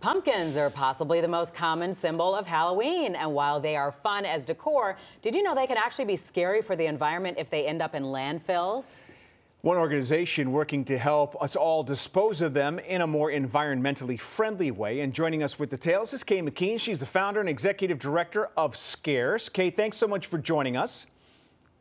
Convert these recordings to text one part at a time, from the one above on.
Pumpkins are possibly the most common symbol of Halloween, and while they are fun as decor, did you know they can actually be scary for the environment if they end up in landfills? One organization working to help us all dispose of them in a more environmentally friendly way. And joining us with details is Kay McKean. She's the founder and executive director of Scarce. Kay, thanks so much for joining us.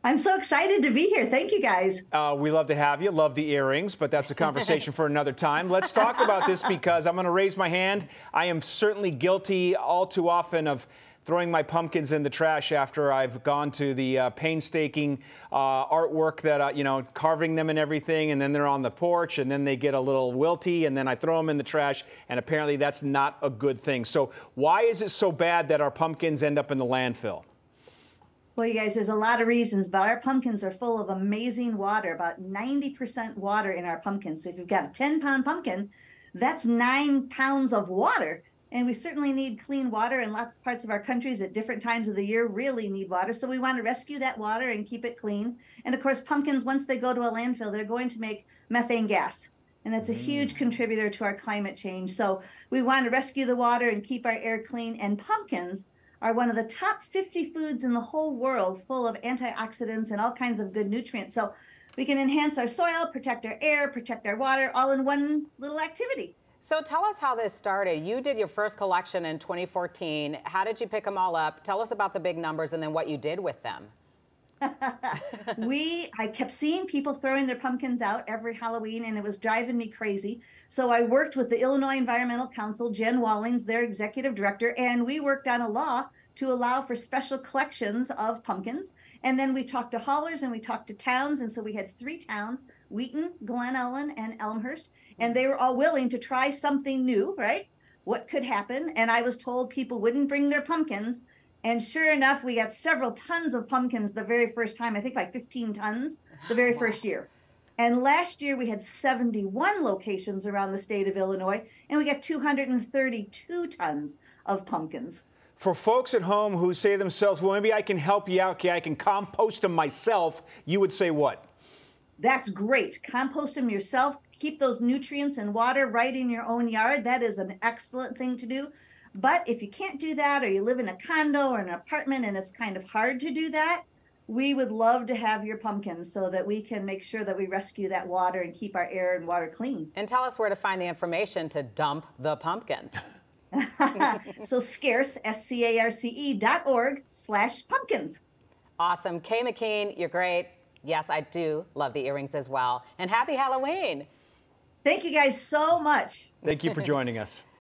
I'm so excited to be here. Thank you, guys. We love to have you. Love the earrings, but that's a conversation for another time. Let's talk about this because I'm going to raise my hand. I am certainly guilty all too often of throwing my pumpkins in the trash after I've gone to the painstaking artwork that, carving them and everything, and then they're on the porch, and then they get a little wilty, and then I throw them in the trash, and apparently that's not a good thing. So why is it so bad that our pumpkins end up in the landfill? Well, you guys, there's a lot of reasons, but our pumpkins are full of amazing water, about 90% water in our pumpkins. So if you've got a 10-pound pumpkin, that's 9 pounds of water. And we certainly need clean water, and lots of parts of our countries at different times of the year really need water. So we want to rescue that water and keep it clean. And of course, pumpkins, once they go to a landfill, they're going to make methane gas. And that's a huge contributor to our climate change. So we want to rescue the water and keep our air clean. And pumpkins are one of the top 50 foods in the whole world, full of antioxidants and all kinds of good nutrients. So we can enhance our soil, protect our air, protect our water, all in one little activity. So tell us how this started. You did your first collection in 2014. How did you pick them all up? Tell us about the big numbers and then what you did with them. I kept seeing people throwing their pumpkins out every Halloween, and it was driving me crazy. So I worked with the Illinois Environmental Council, Jen Wallings, their executive director, and we worked on a law to allow for special collections of pumpkins. And then we talked to haulers and we talked to towns. And so we had 3 towns, Wheaton, Glen Ellen, and Elmhurst. And they were all willing to try something new, right? What could happen? And I was told people wouldn't bring their pumpkins. And sure enough, we got several tons of pumpkins the very first time. I think like 15 tons the very first year. And last year we had 71 locations around the state of Illinois, and we got 232 tons of pumpkins. For folks at home who say to themselves, well, maybe I can help you out, okay, I can compost them myself, you would say what? That's great. Compost them yourself. Keep those nutrients and water right in your own yard. That is an excellent thing to do. But if you can't do that, or you live in a condo or an apartment and it's kind of hard to do that, we would love to have your pumpkins so that we can make sure that we rescue that water and keep our air and water clean. And tell us where to find the information to dump the pumpkins. So Scarce, SCARCE.org/pumpkins. Awesome. Kay McKean, you're great. Yes, I do love the earrings as well. And happy Halloween. Thank you guys so much. Thank you for joining us.